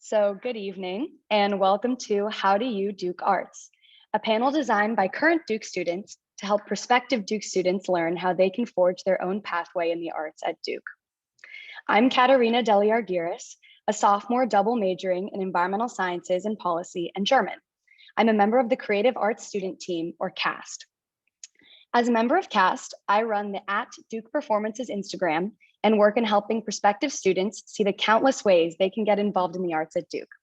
So, good evening and welcome to How Do You Duke Arts, a panel designed by current Duke students to help prospective Duke students learn how they can forge their own pathway in the arts at Duke. I'm Katerina Deliargyris, a sophomore double majoring in environmental sciences and policy and German. I'm a member of the Creative Arts Student Team, or CAST. As a member of CAST, I run the @Duke Performances Instagram and work in helping prospective students see the countless ways they can get involved in the arts at Duke.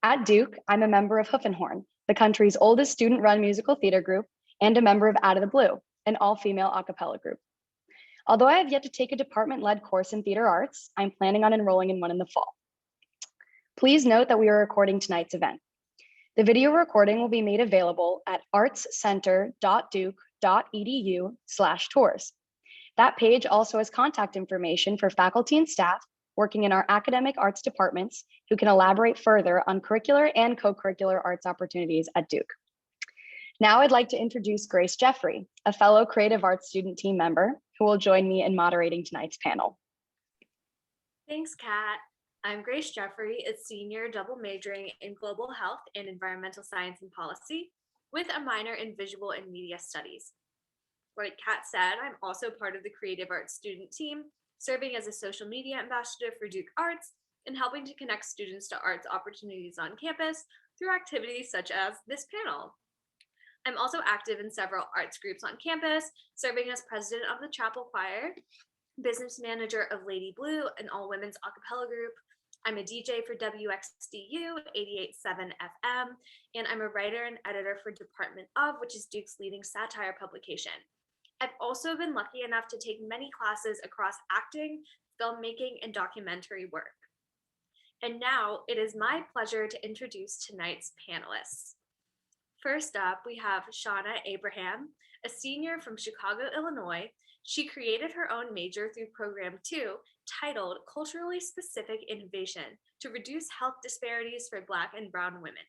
At Duke, I'm a member of Hoofenhorn, the country's oldest student-run musical theater group, and a member of Out of the Blue, an all-female a cappella group. Although I have yet to take a department-led course in theater arts, I'm planning on enrolling in one in the fall. Please note that we are recording tonight's event. The video recording will be made available at artscenter.duke.edu/tours. That page also has contact information for faculty and staff working in our academic arts departments who can elaborate further on curricular and co-curricular arts opportunities at Duke. Now I'd like to introduce Grace Jeffrey, a fellow Creative Arts Student Team member who will join me in moderating tonight's panel. Thanks, Kat. I'm Grace Jeffrey, a senior double majoring in global health and environmental science and policy with a minor in visual and media studies. Like Kat said, I'm also part of the Creative Arts Student Team, serving as a social media ambassador for Duke Arts and helping to connect students to arts opportunities on campus through activities such as this panel. I'm also active in several arts groups on campus, serving as president of the chapel choir, business manager of Lady Blue, an all-women's a cappella group. I'm a DJ for WXDU 88.7 FM, and I'm a writer and editor for Department of, which is Duke's leading satire publication. I've also been lucky enough to take many classes across acting, filmmaking, and documentary work. And now it is my pleasure to introduce tonight's panelists. First up, we have Shana Abraham, a senior from Chicago, Illinois. She created her own major through Program 2, titled Culturally Specific Innovation to Reduce Health Disparities for Black and Brown Women.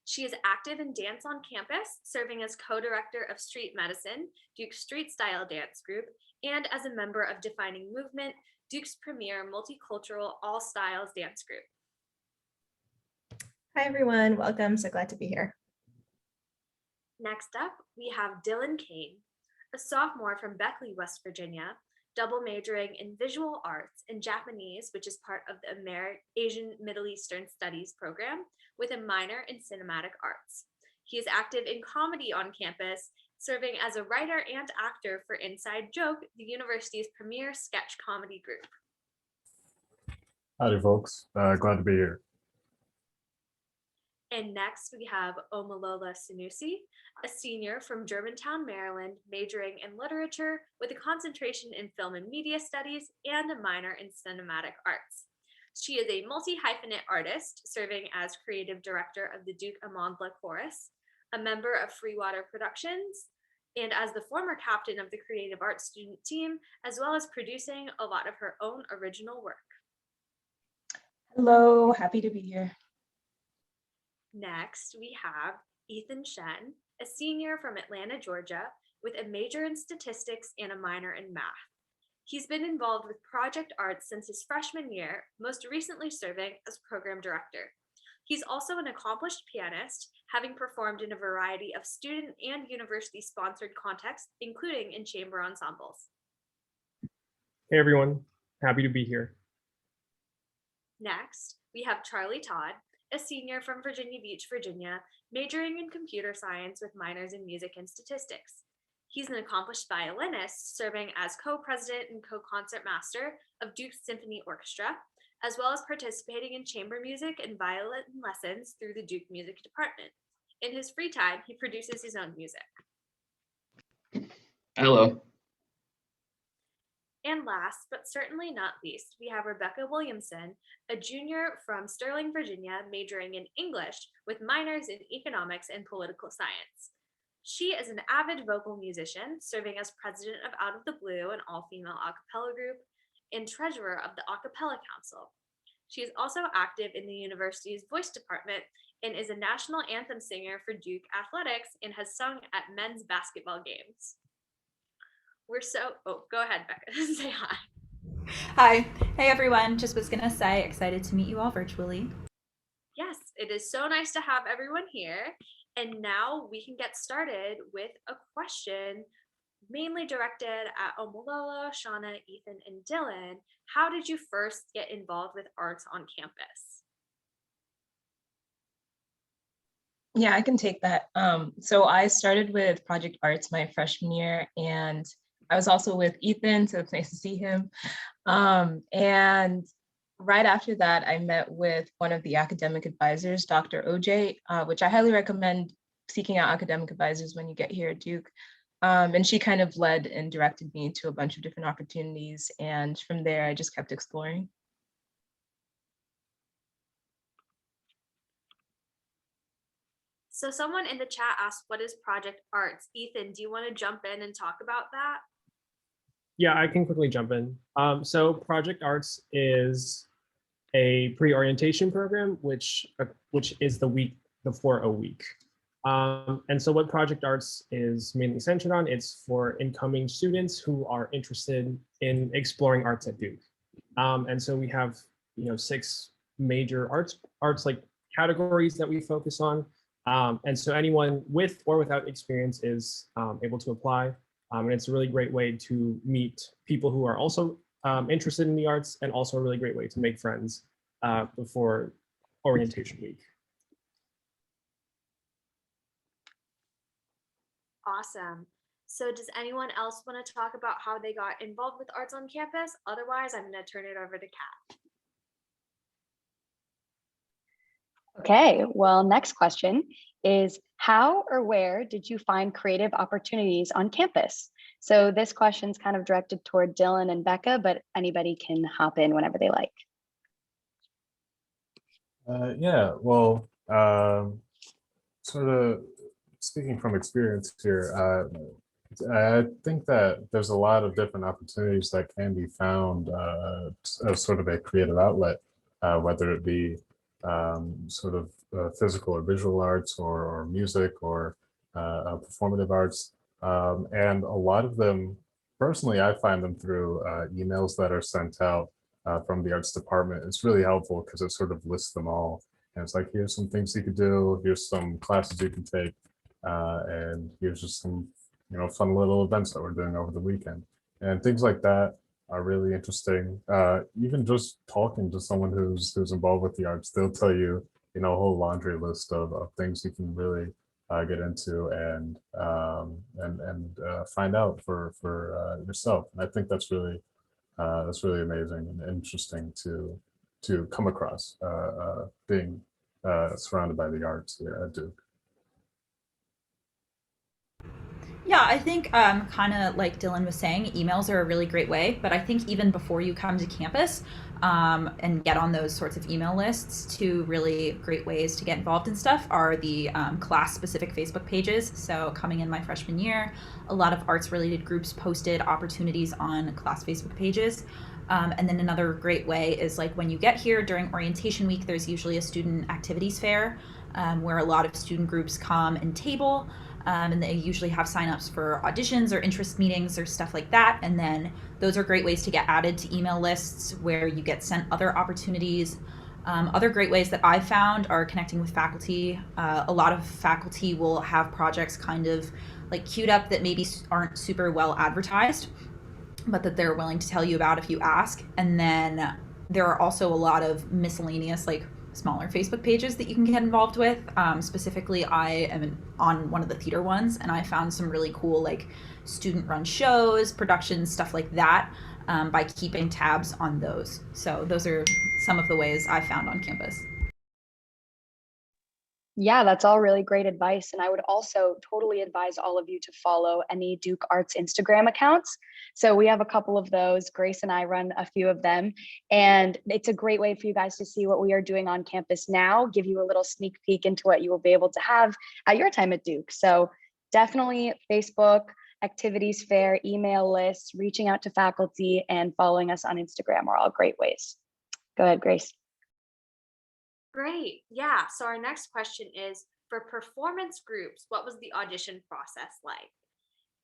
She is active in dance on campus, serving as co-director of Street Medicine, Duke's Street Style Dance Group, and as a member of Defining Movement, Duke's premier multicultural all styles dance group. Hi, everyone. Welcome. So glad to be here. Next up, we have Dylan Kane, a sophomore from Beckley, West Virginia, double majoring in visual arts and Japanese, which is part of the Asian Middle Eastern Studies program, with a minor in cinematic arts. He is active in comedy on campus, serving as a writer and actor for Inside Joke, the university's premier sketch comedy group. Howdy, folks. Glad to be here. And next we have Omalola Sanusi, a senior from Germantown, Maryland, majoring in literature with a concentration in film and media studies and a minor in cinematic arts. She is a multi-hyphenate artist, serving as creative director of the Duke Amandla Chorus, a member of Freewater Productions, and as the former captain of the Creative Arts Student Team, as well as producing a lot of her own original work. Hello, happy to be here. Next, we have Ethan Shen, a senior from Atlanta, Georgia, with a major in statistics and a minor in math. He's been involved with project arts since his freshman year, most recently serving as program director. He's also an accomplished pianist, having performed in a variety of student and university-sponsored contexts, including in chamber ensembles. Hey everyone, happy to be here. Next, we have Charlie Todd, a senior from Virginia Beach, Virginia, majoring in computer science with minors in music and statistics. He's an accomplished violinist, serving as co-president and co-concert master of Duke's Symphony Orchestra, as well as participating in chamber music and violin lessons through the Duke Music Department. In his free time, he produces his own music. Hello. And last, but certainly not least, we have Rebecca Williamson, a junior from Sterling, Virginia, majoring in English with minors in economics and political science. She is an avid vocal musician, serving as president of Out of the Blue, an all-female a cappella group, and treasurer of the A cappella Council. She is also active in the university's voice department and is a national anthem singer for Duke Athletics and has sung at men's basketball games. Go ahead, Becca, say hi. Hi. Hey, everyone. Just was going to say, excited to meet you all virtually. Yes, it is so nice to have everyone here. And now we can get started with a question mainly directed at Omolola, Shana, Ethan, and Dylan. How did you first get involved with arts on campus? Yeah, I can take that. So I started with Project Arts my freshman year, and I was also with Ethan, so it's nice to see him. And right after that, I met with one of the academic advisors, Dr. OJ, which I highly recommend seeking out academic advisors when you get here at Duke. And she kind of led and directed me to a bunch of different opportunities. And from there, I just kept exploring. So someone in the chat asked, what is Project Arts? Ethan, do you want to jump in and talk about that? Yeah, I can quickly jump in. So Project Arts is a pre-orientation program, which is the week before a week. And so what Project Arts is mainly centered on, it's for incoming students who are interested in exploring arts at Duke. And so we have, 6 major arts like categories that we focus on. And so anyone with or without experience is able to apply. And it's a really great way to meet people who are also interested in the arts, and also a really great way to make friends before orientation week. Awesome. So does anyone else want to talk about how they got involved with arts on campus? Otherwise, I'm going to turn it over to Kat. Okay, well, next question is how or where did you find creative opportunities on campus? So this question's kind of directed toward Dylan and Becca, but anybody can hop in whenever they like. Yeah, well, sort of speaking from experience here, I think that there's a lot of different opportunities that can be found as sort of a creative outlet, whether it be sort of physical or visual arts, or music, or performative arts. And a lot of them, personally, I find them through emails that are sent out from the arts department. It's really helpful because it sort of lists them all. And it's like, here's some things you could do, here's some classes you can take, and here's just some fun little events that we're doing over the weekend. And things like that are really interesting. Even just talking to someone who's involved with the arts, they'll tell you, a whole laundry list of things you can really get into and find out for yourself. And I think that's really amazing and interesting to come across, being surrounded by the arts here at Duke. Yeah, I think kind of like Dylan was saying, emails are a really great way. But I think even before you come to campus and get on those sorts of email lists, two really great ways to get involved in stuff are the class-specific Facebook pages. So coming in my freshman year, a lot of arts-related groups posted opportunities on class Facebook pages. And then another great way is like when you get here during orientation week, there's usually a student activities fair where a lot of student groups come and table. And they usually have signups for auditions or interest meetings or stuff like that. And then those are great ways to get added to email lists where you get sent other opportunities. Other great ways that I've found are connecting with faculty. A lot of faculty will have projects kind of like queued up that maybe aren't super well advertised, but that they're willing to tell you about if you ask. And then there are also a lot of miscellaneous, like smaller Facebook pages that you can get involved with. Specifically, I am on one of the theater ones, and I found some really cool like student-run shows, productions, stuff like that by keeping tabs on those. So those are some of the ways I found on campus. Yeah, that's all really great advice. And I would also totally advise all of you to follow any Duke Arts Instagram accounts. So we have a couple of those. Grace and I run a few of them. And it's a great way for you guys to see what we are doing on campus now, give you a little sneak peek into what you will be able to have at your time at Duke. So definitely Facebook, activities fair, email lists, reaching out to faculty, and following us on Instagram are all great ways. Go ahead, Grace. Great. Yeah. So our next question is for performance groups, what was the audition process like?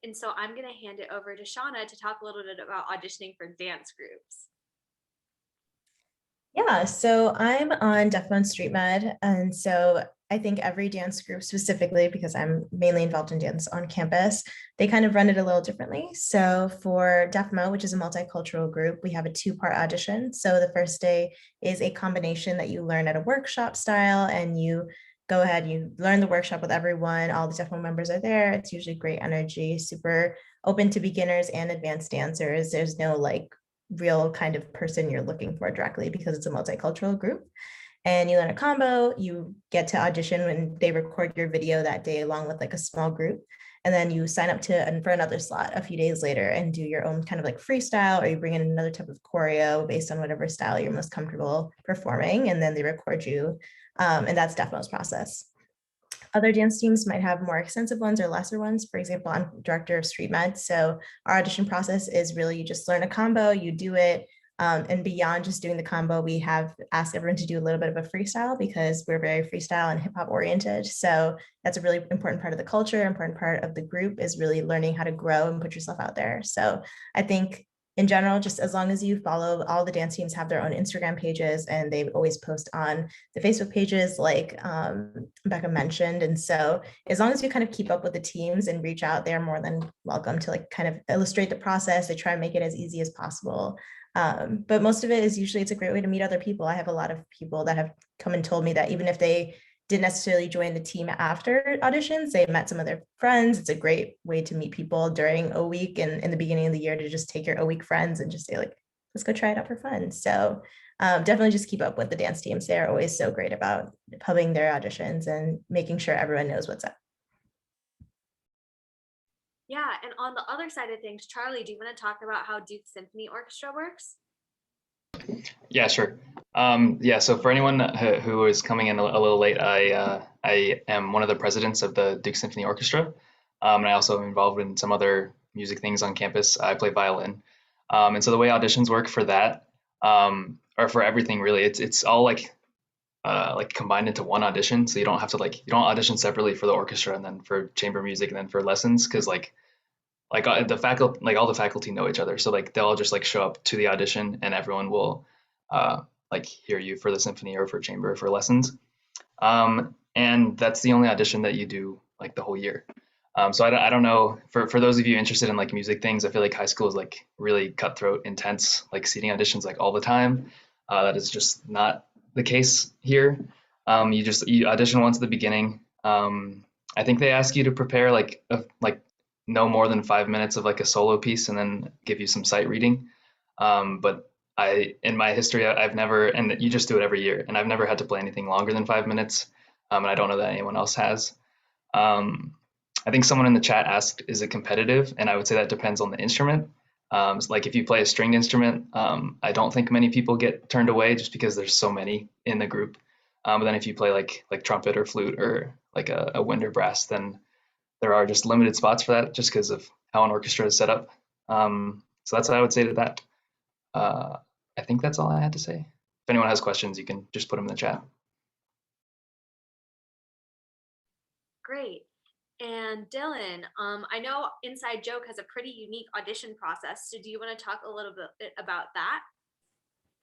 And so I'm going to hand it over to Shana to talk a little bit about auditioning for dance groups. Yeah, so I'm on Deaf Mode Street Med. And so I think every dance group specifically, because I'm mainly involved in dance on campus, they kind of run it a little differently. So for Deaf Mode, which is a multicultural group, we have a two-part audition. So the first day is a combination that you learn at a workshop style, and you go ahead, you learn the workshop with everyone. All the Deaf Mode members are there. It's usually great energy, super open to beginners and advanced dancers. There's no like real kind of person you're looking for directly because it's a multicultural group. And you learn a combo, you get to audition when they record your video that day along with like a small group. And then you sign up to and for another slot a few days later and do your own kind of like freestyle, or you bring in another type of choreo based on whatever style you're most comfortable performing. And then they record you. And that's Deaf Mode's process. Other dance teams might have more extensive ones or lesser ones. For example, I'm director of street med. So our audition process is really you just learn a combo, you do it. And beyond just doing the combo, we have asked everyone to do a little bit of a freestyle because we're very freestyle and hip hop oriented. So that's a really important part of the culture, important part of the group is really learning how to grow and put yourself out there. So I think in general, just as long as you follow, all the dance teams have their own Instagram pages and they always post on the Facebook pages like Becca mentioned. And so as long as you kind of keep up with the teams and reach out, they're more than welcome to like kind of illustrate the process. They try and make it as easy as possible. But most of it is usually it's a great way to meet other people. I have a lot of people that have come and told me that even if they didn't necessarily join the team after auditions, they met some of their friends. It's a great way to meet people during a week and in the beginning of the year to just take your week friends and just say like, let's go try it out for fun. So definitely just keep up with the dance teams. They're always so great about pubbing their auditions and making sure everyone knows what's up. Yeah, and on the other side of things, Charlie, do you want to talk about how Duke Symphony Orchestra works? Yeah, sure. Yeah, so for anyone who is coming in a little late, I am one of the presidents of the Duke Symphony Orchestra, and I also am involved in some other music things on campus. I play violin, and so the way auditions work for that, or for everything really, it's all like combined into one audition. So you don't have to you don't audition separately for the orchestra and then for chamber music and then for lessons, because the faculty, like all the faculty know each other, so like they'll all just like show up to the audition and everyone will like hear you for the symphony or for chamber or for lessons, and that's the only audition that you do like the whole year. So I don't know, for those of you interested in like music things, I feel like high school is like really cutthroat, intense, like seating auditions like all the time. That is just not the case here. You audition once at the beginning. I think they ask you to prepare like no more than 5 minutes of like a solo piece and then give you some sight reading. But in my history, I've never, and you just do it every year, and I've never had to play anything longer than 5 minutes. And I don't know that anyone else has. I think someone in the chat asked, is it competitive? And I would say that depends on the instrument. So like if you play a stringed instrument, I don't think many people get turned away just because there's so many in the group. But then if you play like trumpet or flute or like a wind or brass, then there are just limited spots for that just because of how an orchestra is set up. So that's what I would say to that. I think that's all I had to say. If anyone has questions, you can just put them in the chat. Great. And Dylan, I know Inside Joke has a pretty unique audition process. So do you want to talk a little bit about that?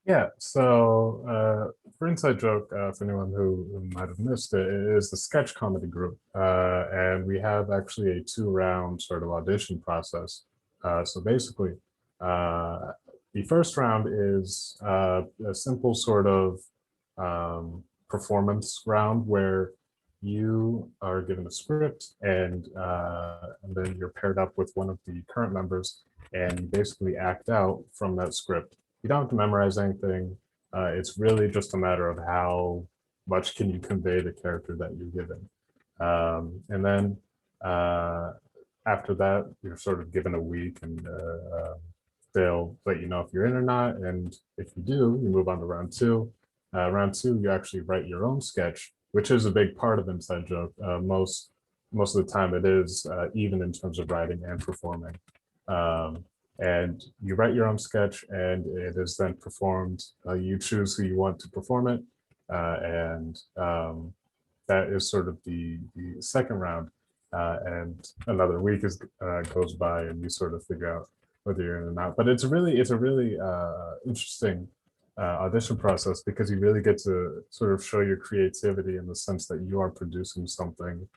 Yeah, so for Inside Joke, for anyone who might have missed it, it is the sketch comedy group. And we have actually a 2-round sort of audition process. So basically, the first round is a simple sort of performance round where you are given a script and then you're paired up with one of the current members and you basically act out from that script. You don't have to memorize anything. It's really just a matter of how much can you convey the character that you're given. And then after that, you're sort of given a week and they'll let you know if you're in or not. And if you do, you move on to round two. Round two, you actually write your own sketch, which is a big part of Inside Joke. Most of the time it is even in terms of writing and performing. And you write your own sketch and it is then performed. You choose who you want to perform it. And that is sort of the second round. And another week goes by and you sort of figure out whether you're in or not. But it's a really interesting audition process, because you really get to sort of show your creativity in the sense that you are producing something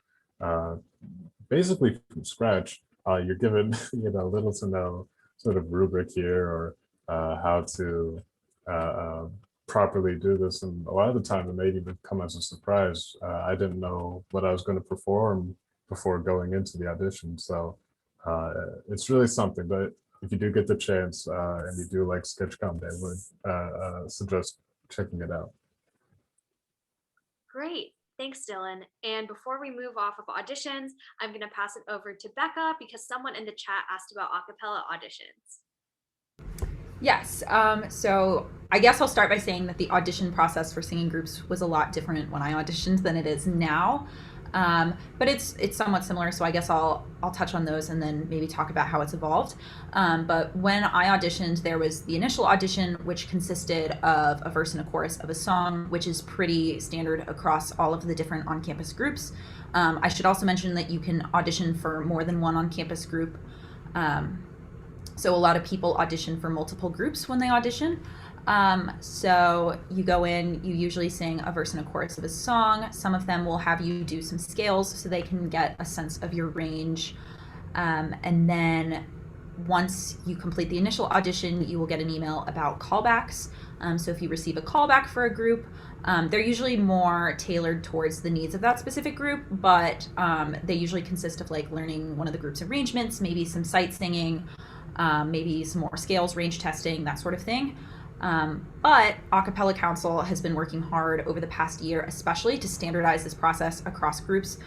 basically from scratch. You're given little to no sort of rubric here, or how to properly do this, and a lot of the time it may even come as a surprise. I didn't know what I was going to perform before going into the audition, so it's really something. But if you do get the chance and you do like sketch comedy, I would suggest checking it out. Great. Thanks, Dylan. And before we move off of auditions, I'm going to pass it over to Becca because someone in the chat asked about a cappella auditions. Yes. So I guess I'll start by saying that the audition process for singing groups was a lot different when I auditioned than it is now. But it's somewhat similar. So I guess I'll touch on those and then maybe talk about how it's evolved. But when I auditioned, there was the initial audition, which consisted of a verse and a chorus of a song, which is pretty standard across all of the different on-campus groups. I should also mention that you can audition for more than one on-campus group. So a lot of people audition for multiple groups when they audition. So you go in, you usually sing a verse and a chorus of a song. Some of them will have you do some scales so they can get a sense of your range. And then once you complete the initial audition, you will get an email about callbacks. So if you receive a callback for a group, they're usually more tailored towards the needs of that specific group, but they usually consist of like learning one of the group's arrangements, maybe some sight singing, maybe some more scales, range testing, that sort of thing. But A Cappella Council has been working hard over the past year, especially to standardize this process across groups,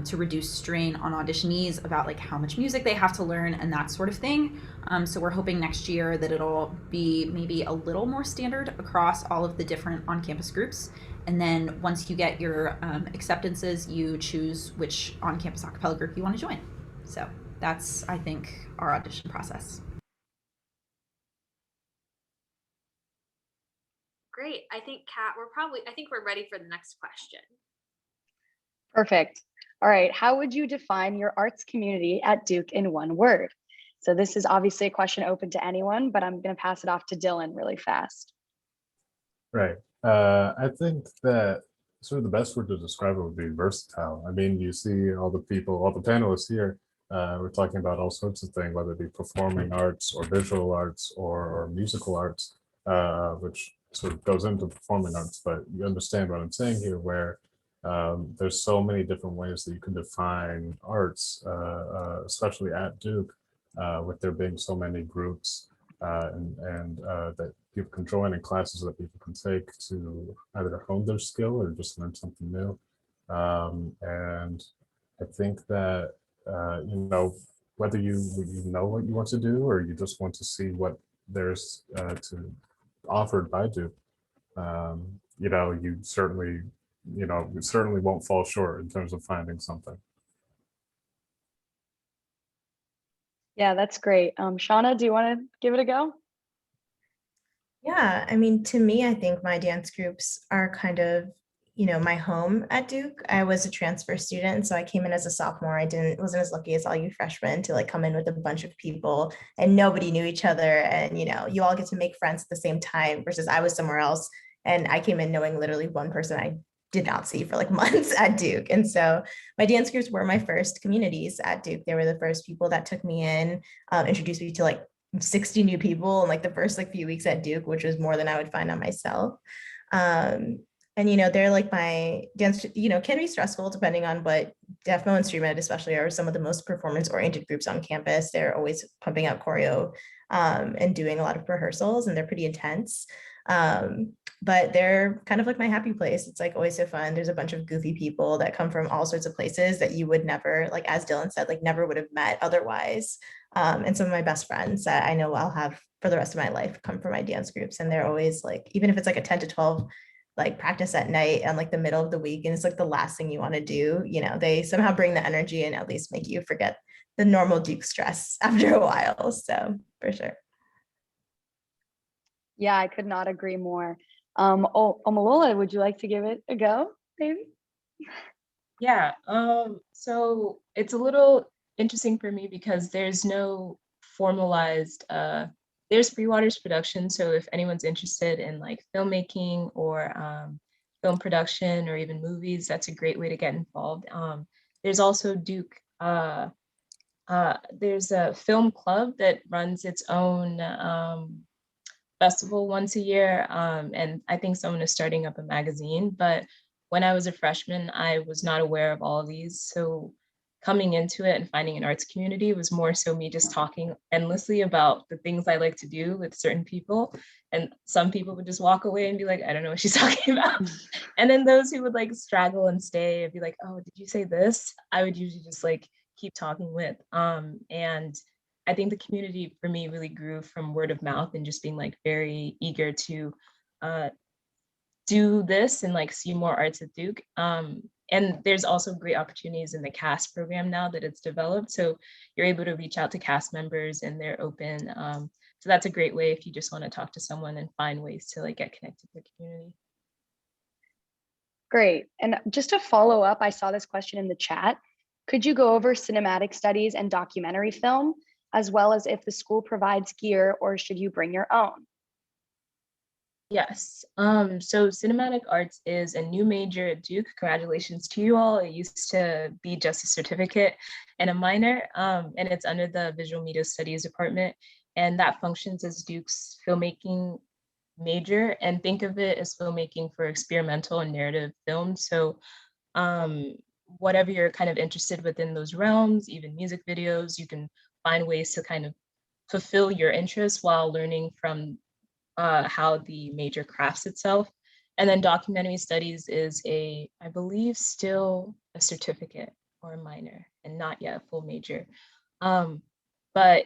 to reduce strain on auditionees about like how much music they have to learn and that sort of thing. So we're hoping next year that it'll be maybe a little more standard across all of the different on-campus groups. And then once you get your acceptances, you choose which on-campus a cappella group you want to join. So that's, I think, our audition process. Great. I think, Kat, we're ready for the next question. Perfect. All right. How would you define your arts community at Duke in one word? So this is obviously a question open to anyone, but I'm going to pass it off to Dylan really fast. Right. I think that sort of the best word to describe it would be versatile. I mean, you see all the people, all the panelists here, we're talking about all sorts of things, whether it be performing arts or visual arts or musical arts, which sort of goes into performing arts, but you understand what I'm saying here, where there's so many different ways that you can define arts, especially at Duke, with there being so many groups and that people can join, and classes that people can take to either hone their skill or just learn something new. And I think that, whether you know what you want to do or you just want to see what there's to offered by Duke, you certainly won't fall short in terms of finding something. Yeah, that's great. Shana, do you want to give it a go? Yeah, I mean, to me, I think my dance groups are kind of, my home at Duke. I was a transfer student, so I came in as a sophomore. Wasn't as lucky as all you freshmen to like come in with a bunch of people and nobody knew each other. And, you all get to make friends at the same time versus I was somewhere else. And I came in knowing literally one person I did not see for like months at Duke. And so my dance groups were my first communities at Duke. They were the first people that took me in, introduced me to like 60 new people in like the first like few weeks at Duke, which was more than I would find on myself. And they're like my dance, can be stressful depending on what Defmo and StreamEd especially are some of the most performance oriented groups on campus. They're always pumping out choreo and doing a lot of rehearsals, and they're pretty intense. But they're kind of like my happy place. It's like always so fun. There's a bunch of goofy people that come from all sorts of places that you would never, like as Dylan said, like never would have met otherwise. And some of my best friends that I know I'll have for the rest of my life come from my dance groups. And they're always like, even if it's like a 10 to 12 like practice at night and like the middle of the week, and it's like the last thing you want to do, they somehow bring the energy and at least make you forget the normal Duke stress after a while. So for sure. Yeah, I could not agree more. Omalola, would you like to give it a go, maybe? Yeah, so it's a little interesting for me because there's no formalized there's Free Waters Production. So if anyone's interested in like filmmaking or film production or even movies, that's a great way to get involved. There's also Duke. There's a film club that runs its own festival once a year. And I think someone is starting up a magazine. But when I was a freshman, I was not aware of all of these. So coming into it and finding an arts community was more so me just talking endlessly about the things I like to do with certain people. And some people would just walk away and be like, I don't know what she's talking about. And then those who would like straggle and stay and be like, oh, did you say this? I would usually just like keep talking with. And I think the community for me really grew from word of mouth and just being like very eager to do this and like see more arts at Duke. And there's also great opportunities in the CAST program now that it's developed. So you're able to reach out to CAST members and they're open. So that's a great way if you just want to talk to someone and find ways to like get connected to the community. Great. And just to follow up, I saw this question in the chat. Could you go over cinematic studies and documentary film, as well as if the school provides gear or should you bring your own? Yes. So cinematic arts is a new major at Duke. Congratulations to you all. It used to be just a certificate and a minor, and it's under the Visual Media Studies department. And that functions as Duke's filmmaking major. And think of it as filmmaking for experimental and narrative films. So whatever you're kind of interested within those realms, even music videos, you can find ways to kind of fulfill your interests while learning from how the major crafts itself. And then documentary studies is I believe still a certificate or a minor and not yet a full major. But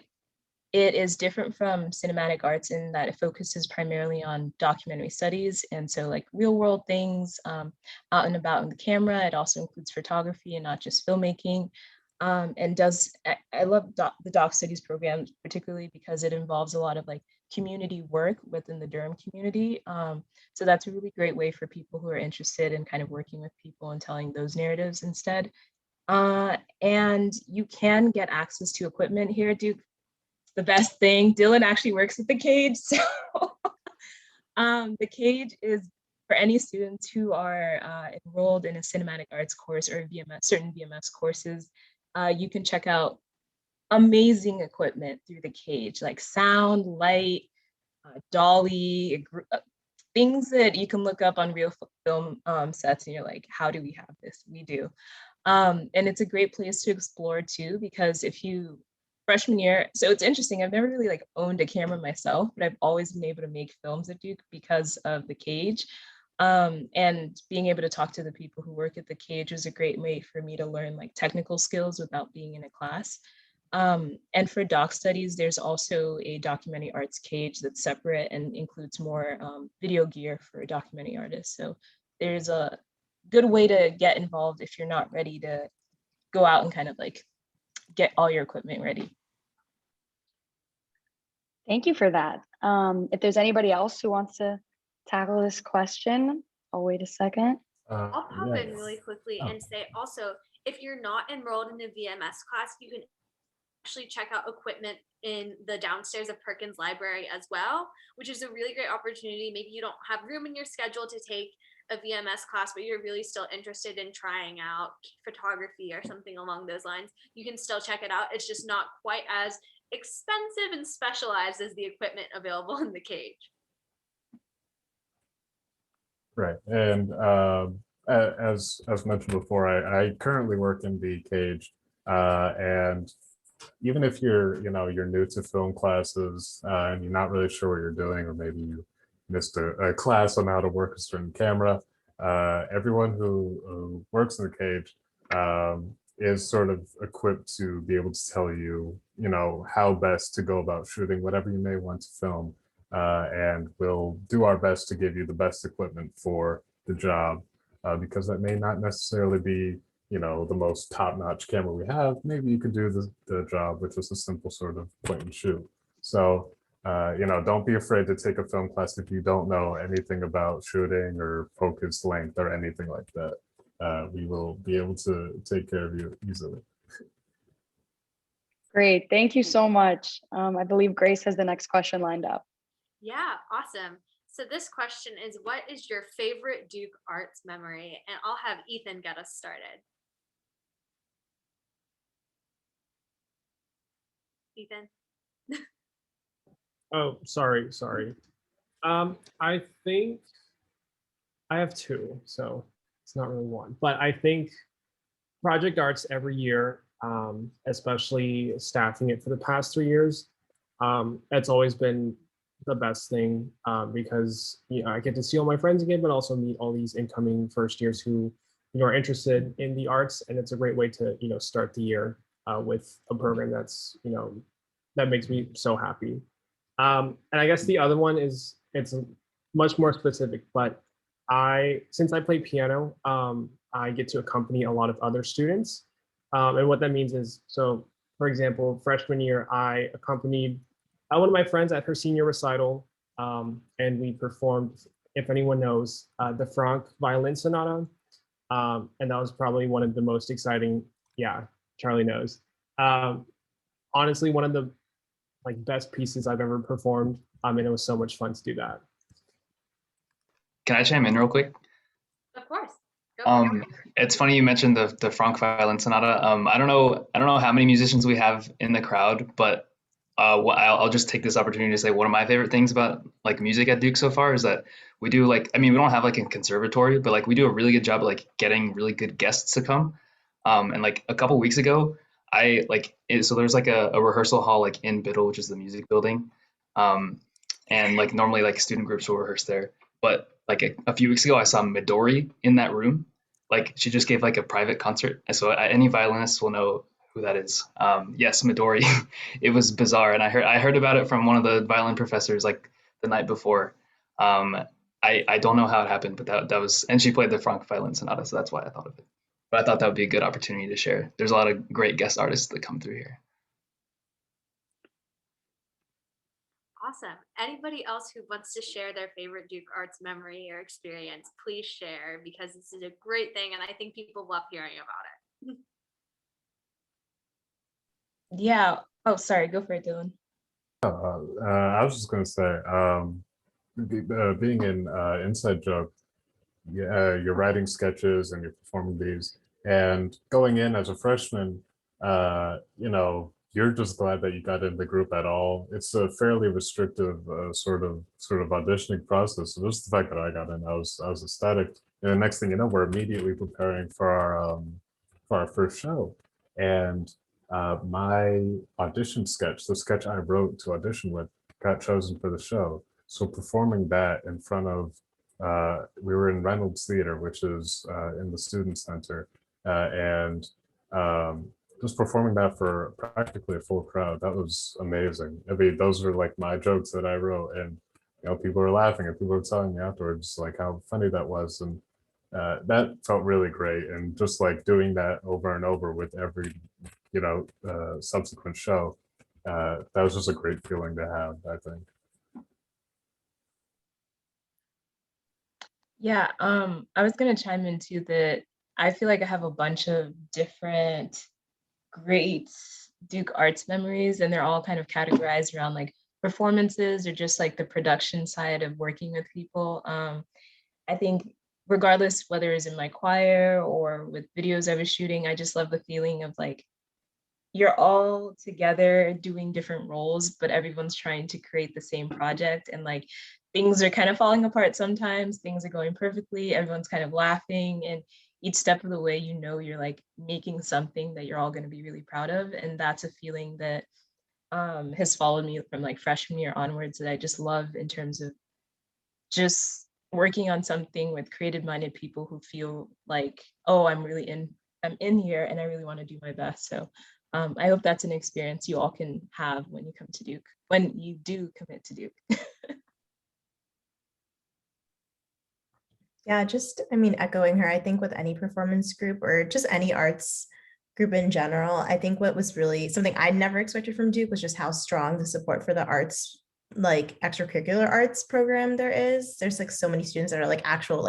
it is different from cinematic arts in that it focuses primarily on documentary studies. And so like real world things out and about in the camera. It also includes photography and not just filmmaking. And I love the doc studies program, particularly because it involves a lot of like community work within the Durham community. So that's a really great way for people who are interested in kind of working with people and telling those narratives instead. And you can get access to equipment here at Duke. The best thing, Dylan actually works at the Cage. So the Cage is for any students who are enrolled in a cinematic arts course or certain VMS courses. You can check out amazing equipment through the Cage, like sound, light, dolly, things that you can look up on real film sets and you're like, how do we have this? We do. And it's a great place to explore too, because freshman year, so it's interesting, I've never really like owned a camera myself, but I've always been able to make films at Duke because of the Cage. And being able to talk to the people who work at the Cage was a great way for me to learn like technical skills without being in a class. And for doc studies, there's also a documentary arts Cage that's separate and includes more video gear for documentary artists. So there's a good way to get involved if you're not ready to go out and kind of like get all your equipment ready. Thank you for that. If there's anybody else who wants to tackle this question, I'll wait a second. I'll pop in really quickly and say also, if you're not enrolled in the VMS class, you can actually check out equipment in the downstairs of Perkins Library as well, which is a really great opportunity. Maybe you don't have room in your schedule to take a VMS class, but you're really still interested in trying out photography or something along those lines. You can still check it out. It's just not quite as expensive and specialized as the equipment available in the Cage. Right, and as mentioned before, I currently work in the Cage, and even if you're new to film classes and you're not really sure what you're doing, or maybe you missed a class on how to work a certain camera, everyone who works in the Cage is sort of equipped to be able to tell you, how best to go about shooting whatever you may want to film. And we'll do our best to give you the best equipment for the job, because that may not necessarily be, the most top-notch camera we have. Maybe you could do the job with just a simple sort of point and shoot. So, don't be afraid to take a film class if you don't know anything about shooting or focus length or anything like that. We will be able to take care of you easily. Great. Thank you so much. I believe Grace has the next question lined up. Yeah, awesome. So this question is, what is your favorite Duke Arts memory? And I'll have Ethan get us started. Ethan? Oh, sorry. I think I have two, so it's not really one. But I think Project Arts every year, especially staffing it for the past 3 years, it's always been the best thing because I get to see all my friends again, but also meet all these incoming first years who are interested in the arts, and it's a great way to start the year with a program that's that makes me so happy. And I guess the other one is it's much more specific, but since I play piano, I get to accompany a lot of other students. And what that means is, so for example, freshman year, I accompanied one of my friends at her senior recital, and we performed, if anyone knows, the Franck Violin Sonata. And that was probably one of the most exciting, yeah, Charlie knows. Honestly, one of the best pieces I've ever performed. And it was so much fun to do that. Can I chime in real quick? Of course. Go for it. It's funny you mentioned the Franck Violin Sonata. I don't know how many musicians we have in the crowd, but I'll just take this opportunity to say one of my favorite things about music at Duke so far is that we do we don't have a conservatory, but we do a really good job of getting really good guests to come. And a couple weeks ago, so there's a rehearsal hall in Biddle, which is the music building. And normally student groups will rehearse there. But a few weeks ago, I saw Midori in that room. She just gave a private concert. And so any violinists will know who that is. Yes, Midori. It was bizarre. And I heard about it from one of the violin professors the night before. I don't know how it happened, but that was, and she played the Franck Violin Sonata. So that's why I thought of it. But I thought that would be a good opportunity to share. There's a lot of great guest artists that come through here. Awesome. Anybody else who wants to share their favorite Duke Arts memory or experience, please share, because this is a great thing and I think people love hearing about it. Yeah. Oh, sorry. Go for it, Dylan. I was just going to say, being in Inside Joke, you're writing sketches and you're performing these, and going in as a freshman, you're just glad that you got in the group at all. It's a fairly restrictive sort of auditioning process. So just the fact that I got in, I was ecstatic. And the next thing you know, we're immediately preparing for our first show, and my audition sketch, the sketch I wrote to audition with, got chosen for the show. So performing that in front of we were in Reynolds Theater, which is in the Student Center, and just performing that for practically a full crowd, that was amazing. I mean, those were my jokes that I wrote, and people were laughing, and people were telling me afterwards how funny that was, and that felt really great. And just doing that over and over with every subsequent show, that was just a great feeling to have, I think. Yeah, I was gonna chime in too that I feel like I have a bunch of different great Duke Arts memories, and they're all kind of categorized around performances or just the production side of working with people. I think regardless whether it's in my choir or with videos I was shooting, I just love the feeling of you're all together doing different roles, but everyone's trying to create the same project, and things are kind of falling apart sometimes, things are going perfectly, everyone's kind of laughing, and each step of the way you're making something that you're all going to be really proud of. And that's a feeling that has followed me from freshman year onwards, that I just love in terms of just working on something with creative minded people who feel oh, I'm in here and I really want to do my best. So I hope that's an experience you all can have when you come to Duke, when you do commit to Duke. Yeah, just, echoing her, I think with any performance group or just any arts group in general, I think what was really something I never expected from Duke was just how strong the support for the arts, extracurricular arts program there is. There's so many students that are actual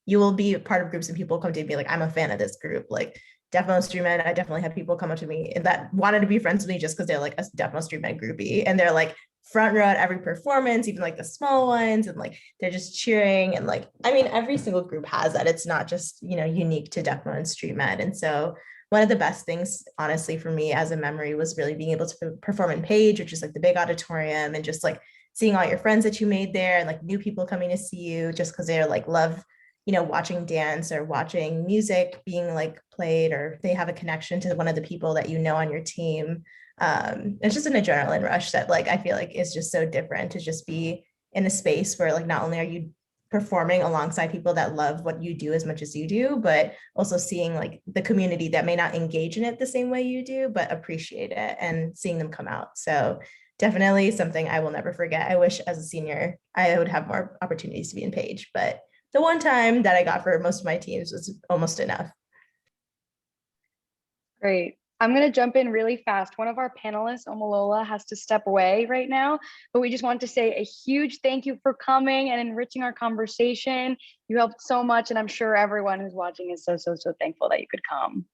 you will be a part of groups and people come to you and be like, I'm a fan of this group. Like Deaf Street Med, I definitely had people come up to me and that wanted to be friends with me just because they're like a Deaf Street Med groupie. And they're like front row at every performance, even like the small ones. And like, they're just cheering. And like, I mean, every single group has that. It's not just, you know, unique to Deaf Street Med. And so one of the best things, honestly, for me as a memory was really being able to perform in Page, which is like the big auditorium, and just like seeing all your friends that you made there and like new people coming to see you just because they're like love, you know, watching dance or watching music being like played, or they have a connection to one of the people that you know on your team. It's just an adrenaline rush that like I feel like is just so different to just be in a space where like not only are you performing alongside people that love what you do as much as you do, but also seeing like the community that may not engage in it the same way you do, but appreciate it and seeing them come out. So definitely something I will never forget. I wish as a senior, I would have more opportunities to be in Page, but the one time that I got for most of my teams was almost enough. Great. I'm going to jump in really fast. One of our panelists, Omalola, has to step away right now, but we just want to say a huge thank you for coming and enriching our conversation. You helped so much, and I'm sure everyone who's watching is so thankful that you could come.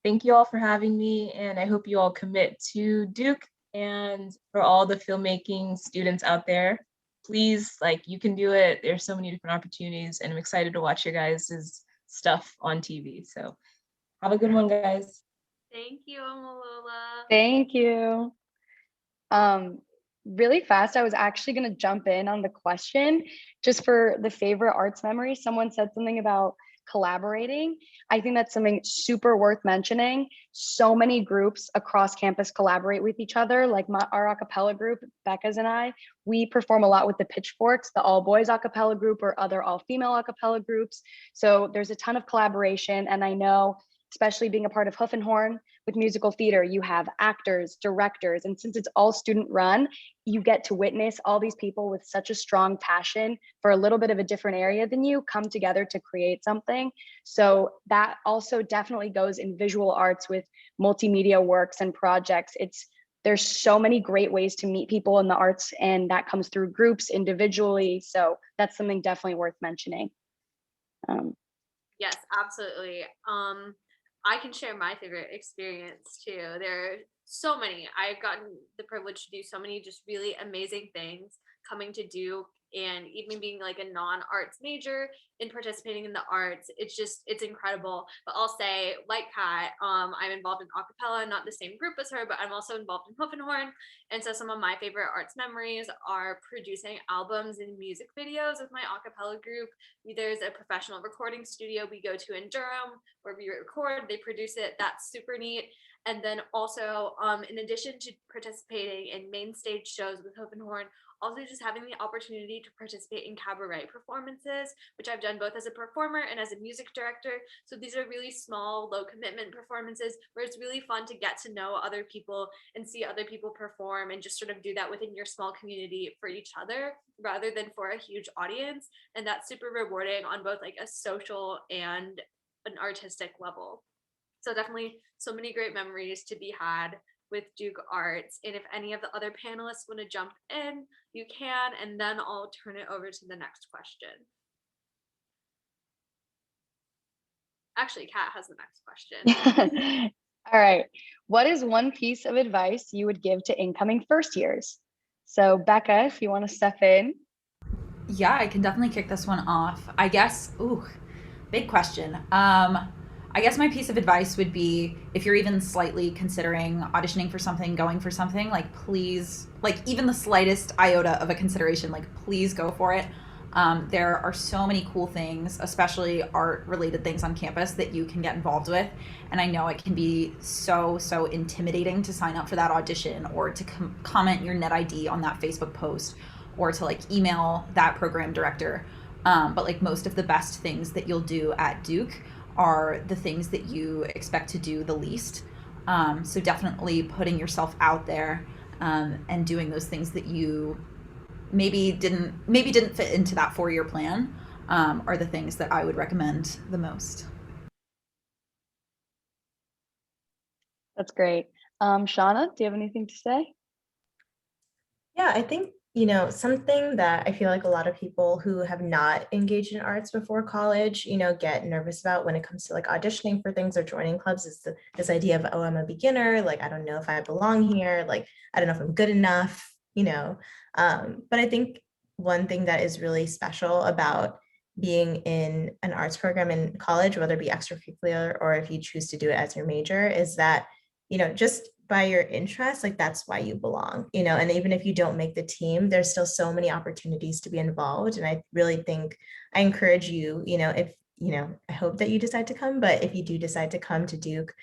Thank you all for having me, and I hope you all commit to Duke. And for all the filmmaking students out there, please, like, you can do it. There's so many different opportunities, and I'm excited to watch your guys' stuff on TV. So have a good one, guys. Thank you, Omalola. Thank you. Really fast, I was actually going to jump in on the question just for the favorite arts memory. Someone said something about collaborating. I think that's something super worth mentioning. So many groups across campus collaborate with each other. Like our a cappella group, Becca's and I, we perform a lot with the Pitchforks, the all boys a cappella group, or other all female a cappella groups. So there's a ton of collaboration. And I know, especially being a part of Hoof and Horn with musical theater, you have actors, directors, and since it's all student run, you get to witness all these people with such a strong passion for a little bit of a different area than you come together to create something. So that also definitely goes in visual arts with multimedia works and projects. There's so many great ways to meet people in the arts, and that comes through groups, individually. So that's something definitely worth mentioning. Yes, absolutely. I can share my favorite experience too. There are so many. I've gotten the privilege to do so many just really amazing things coming to Duke, and even being like a non-arts major and participating in the arts. It's incredible. But I'll say, like Kat, I'm involved in a cappella, not the same group as her, but I'm also involved in Hoof and Horn. And so some of my favorite arts memories are producing albums and music videos with my a cappella group. There's a professional recording studio we go to in Durham where we record, they produce it. That's super neat. And then also, in addition to participating in main stage shows with Hoof and Horn, also just having the opportunity to participate in cabaret performances, which I've done both as a performer and as a music director. So these are really small, low commitment performances where it's really fun to get to know other people and see other people perform, and just sort of do that within your small community for each other rather than for a huge audience. And that's super rewarding on both like a social and an artistic level. So definitely so many great memories to be had with Duke Arts. And if any of the other panelists want to jump in, you can, and then I'll turn it over to the next question. Actually, Kat has the next question. All right. What is one piece of advice you would give to incoming first years? So Becca, if you want to step in. Yeah, I can definitely kick this one off. I guess, big question. I guess my piece of advice would be, if you're even slightly considering auditioning for something, going for something, like, please, like, even the slightest iota of a consideration, like, please go for it. There are so many cool things, especially art related things on campus, that you can get involved with. And I know it can be so intimidating to sign up for that audition, or to comment your net ID on that Facebook post, or to like email that program director. But like, most of the best things that you'll do at Duke are the things that you expect to do the least. So definitely putting yourself out there, and doing those things that you maybe didn't fit into that 4-year plan, are the things that I would recommend the most. That's great. Shana, do you have anything to say? Yeah, I think something that I feel like a lot of people who have not engaged in arts before college, get nervous about when it comes to like auditioning for things or joining clubs is this idea of, oh, I'm a beginner. Like, I don't know if I belong here. Like, I don't know if I'm good enough. But I think one thing that is really special about being in an arts program in college, whether it be extracurricular or if you choose to do it as your major, is that, just by your interest, like that's why you belong, and even if you don't make the team, there's still so many opportunities to be involved. And I really think I encourage you, if, I hope that you decide to come, but if you do decide to come to Duke,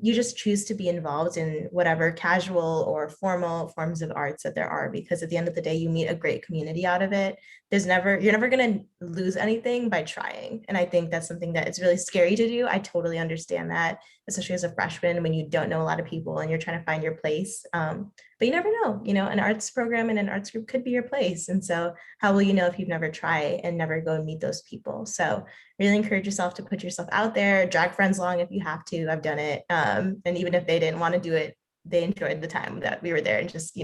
you just choose to be involved in whatever casual or formal forms of arts that there are, because at the end of the day, you meet a great community out of it. You're never going to lose anything by trying. And I think that's something that it's really scary to do. I totally understand that, especially as a freshman when you don't know a lot of people and you're trying to find your place. But you never know, an arts program and an arts group could be your place. And so how will you know if you've never tried and never go and meet those people? So really encourage yourself to put yourself out there, drag friends along if you have to. I've done it. And even if they didn't want to do it, they enjoyed the time that we were there. And just,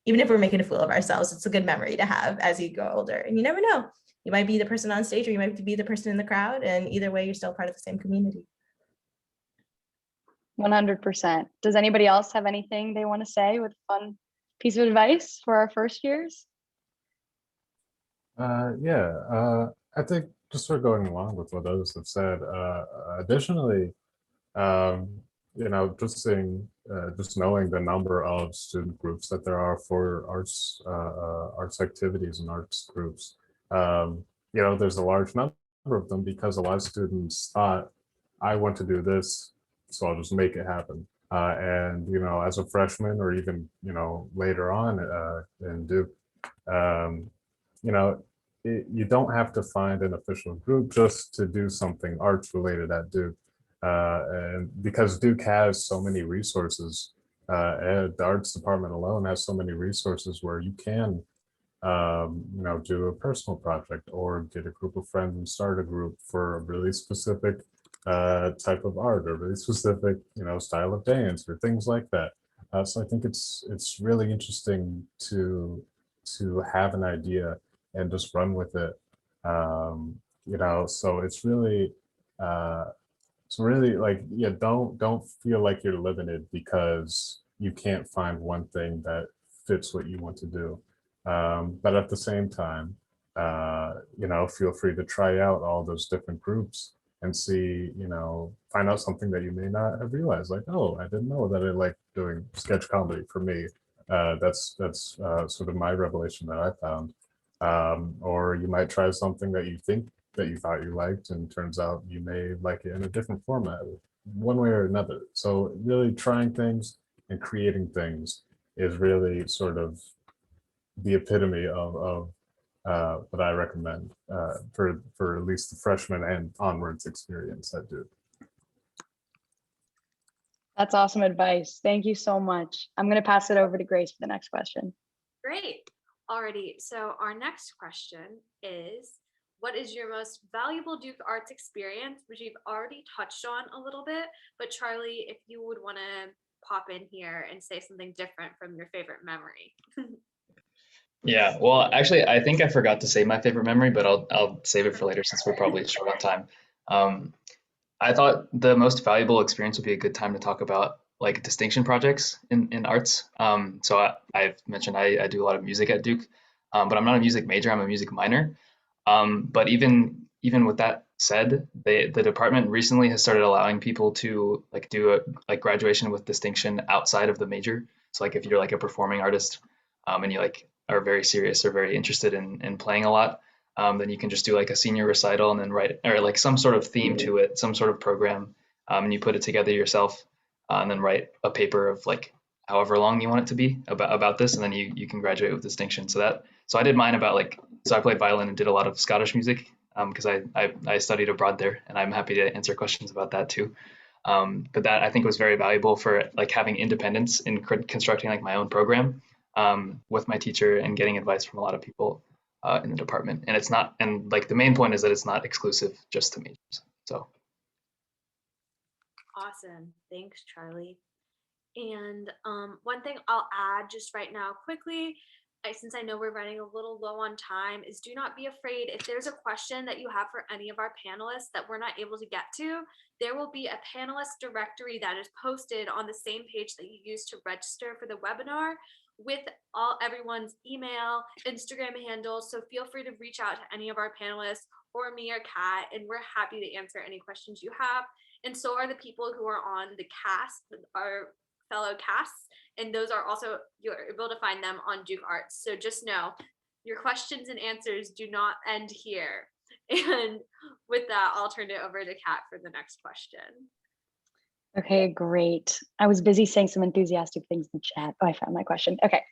even if we're making a fool of ourselves, it's a good memory to have as you grow older. And you never know. You might be the person on stage or you might be the person in the crowd. And either way, you're still part of the same community. 100%. Does anybody else have anything they want to say with a fun piece of advice for our first years? I think just sort of going along with what others have said, additionally, just knowing the number of student groups that there are for arts activities and arts groups, there's a large number of them because a lot of students thought, I want to do this, so I'll just make it happen. And as a freshman or even later on in Duke, you don't have to find an official group just to do something arts related at Duke. And because Duke has so many resources, and the arts department alone has so many resources where you can, do a personal project or get a group of friends and start a group for a really specific type of art or really specific, style of dance or things like that. So I think it's really interesting to have an idea and just run with it. So it's really like, yeah, don't feel like you're limited because you can't find one thing that fits what you want to do. But at the same time, feel free to try out all those different groups and see, find out something that you may not have realized. Like, oh, I didn't know that I like doing sketch comedy. For me, that's sort of my revelation that I found. Or you might try something that you think that you thought you liked, and turns out you may like it in a different format, one way or another. So really trying things and creating things is really sort of the epitome of what I recommend for at least the freshman and onwards experience at Duke. That's awesome advice. Thank you so much. I'm going to pass it over to Grace for the next question. Great. Alrighty. So our next question is, what is your most valuable Duke Arts experience, which you've already touched on a little bit, but Charlie, if you would want to pop in here and say something different from your favorite memory. Yeah, well, actually, I think I forgot to say my favorite memory, but I'll save it for later since we're probably short on time. I thought the most valuable experience would be a good time to talk about like distinction projects in arts. So I've mentioned I do a lot of music at Duke, but I'm not a music major, I'm a music minor. But even with that said, the department recently has started allowing people to like do a graduation with distinction outside of the major. So like if you're like a performing artist, and you like are very serious or very interested in playing a lot, then you can just do like a senior recital and then write or like some sort of theme to it, some sort of program, and you put it together yourself, and then write a paper of like however long you want it to be about this, and then you can graduate with distinction. So I did mine about like, so I played violin and did a lot of Scottish music because I studied abroad there, and I'm happy to answer questions about that too. But that I think was very valuable for like having independence in constructing like my own program with my teacher and getting advice from a lot of people in the department. And it's not, and like the main point is that it's not exclusive just to majors. So. Awesome. Thanks, Charlie. And one thing I'll add just right now quickly, since I know we're running a little low on time, is do not be afraid. If there's a question that you have for any of our panelists that we're not able to get to, there will be a panelist directory that is posted on the same page that you use to register for the webinar with everyone's email, Instagram handle. So feel free to reach out to any of our panelists or me or Kat, and we're happy to answer any questions you have. And so are the people who are on the cast, our fellow casts, and those are also, you're able to find them on Duke Arts. So just know your questions and answers do not end here. And with that, I'll turn it over to Kat for the next question. Okay, great. I was busy saying some enthusiastic things in the chat. Oh, I found my question. Okay.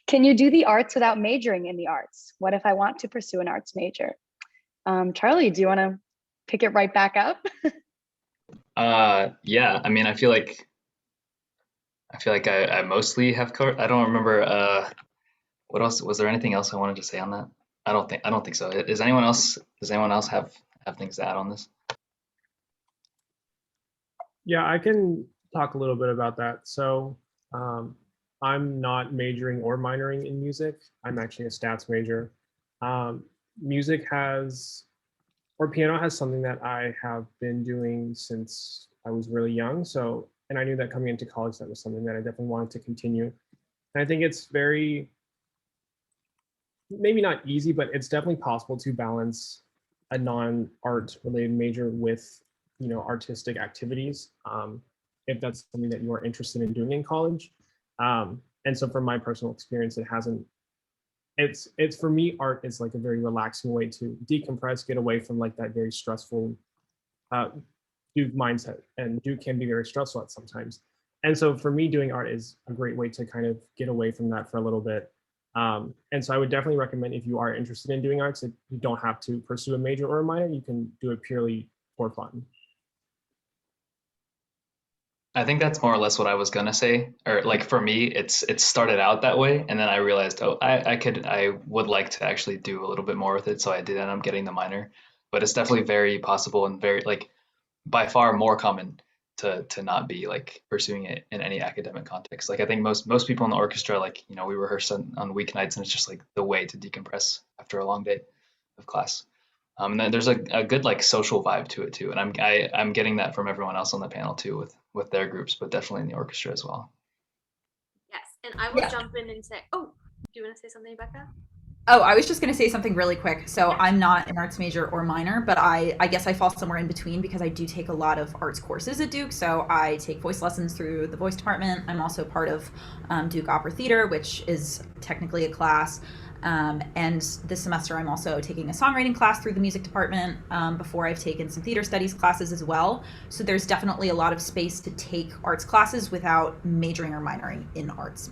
Can you do the arts without majoring in the arts? What if I want to pursue an arts major? Charlie, do you want to pick it right back up? Yeah, I mean, I feel like I mostly have covered. I don't remember what else. Was there anything else I wanted to say on that? I don't think so. Does anyone else have things to add on this? Yeah, I can talk a little bit about that. So I'm not majoring or minoring in music. I'm actually a stats major. Music or piano has something that I have been doing since I was really young. So, and I knew that coming into college, that was something that I definitely wanted to continue. And I think it's very, maybe not easy, but it's definitely possible to balance a non-art related major with, artistic activities, if that's something that you are interested in doing in college. And so from my personal experience, it's for me, art is like a very relaxing way to decompress, get away from like that very stressful Duke mindset, and Duke can be very stressful at sometimes. And so for me, doing art is a great way to kind of get away from that for a little bit. And so I would definitely recommend, if you are interested in doing arts, that you don't have to pursue a major or a minor. You can do it purely for fun. I think that's more or less what I was gonna say, or like for me, it started out that way, and then I realized, oh, I would like to actually do a little bit more with it, so I did end up getting the minor. But it's definitely very possible and very like by far more common to not be like pursuing it in any academic context. Like I think most people in the orchestra, like we rehearse on weeknights, and it's just like the way to decompress after a long day of class. And then there's a good like social vibe to it too, and I'm getting that from everyone else on the panel too with their groups, but definitely in the orchestra as well. Yes, and I will jump in and say, oh, do you want to say something, Becca? Oh, I was just going to say something really quick. So I'm not an arts major or minor, but I guess I fall somewhere in between because I do take a lot of arts courses at Duke. So I take voice lessons through the voice department. I'm also part of Duke Opera Theater, which is technically a class. And this semester, I'm also taking a songwriting class through the music department. Before, I've taken some theater studies classes as well. So there's definitely a lot of space to take arts classes without majoring or minoring in arts.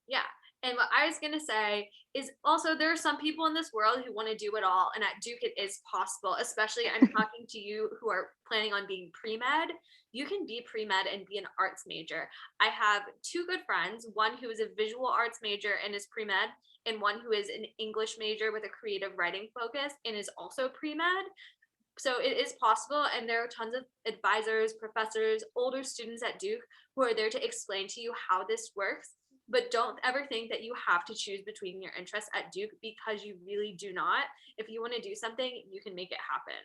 Yeah. And what I was going to say is also there are some people in this world who want to do it all. And at Duke, it is possible, especially I'm talking to you who are planning on being pre-med. You can be pre-med and be an arts major. I have two good friends, one who is a visual arts major and is pre-med, and one who is an English major with a creative writing focus and is also pre-med. So it is possible, and there are tons of advisors, professors, older students at Duke who are there to explain to you how this works. But don't ever think that you have to choose between your interests at Duke, because you really do not. If you want to do something, you can make it happen.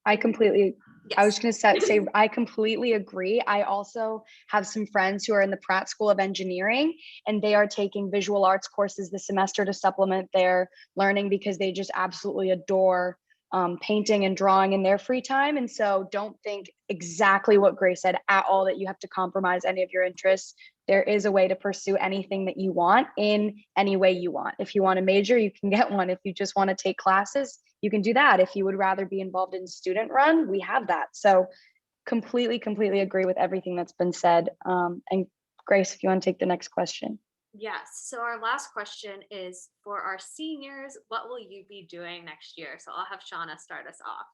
I completely, Yes. I was going to say, I completely agree. I also have some friends who are in the Pratt School of Engineering, and they are taking visual arts courses this semester to supplement their learning because they just absolutely adore painting and drawing in their free time. And so don't think exactly what Grace said at all, that you have to compromise any of your interests. There is a way to pursue anything that you want in any way you want. If you want a major, you can get one. If you just want to take classes, you can do that. If you would rather be involved in student run, we have that. So completely agree with everything that's been said. And Grace, if you want to take the next question. Yes. So our last question is for our seniors, what will you be doing next year? So I'll have Shana start us off.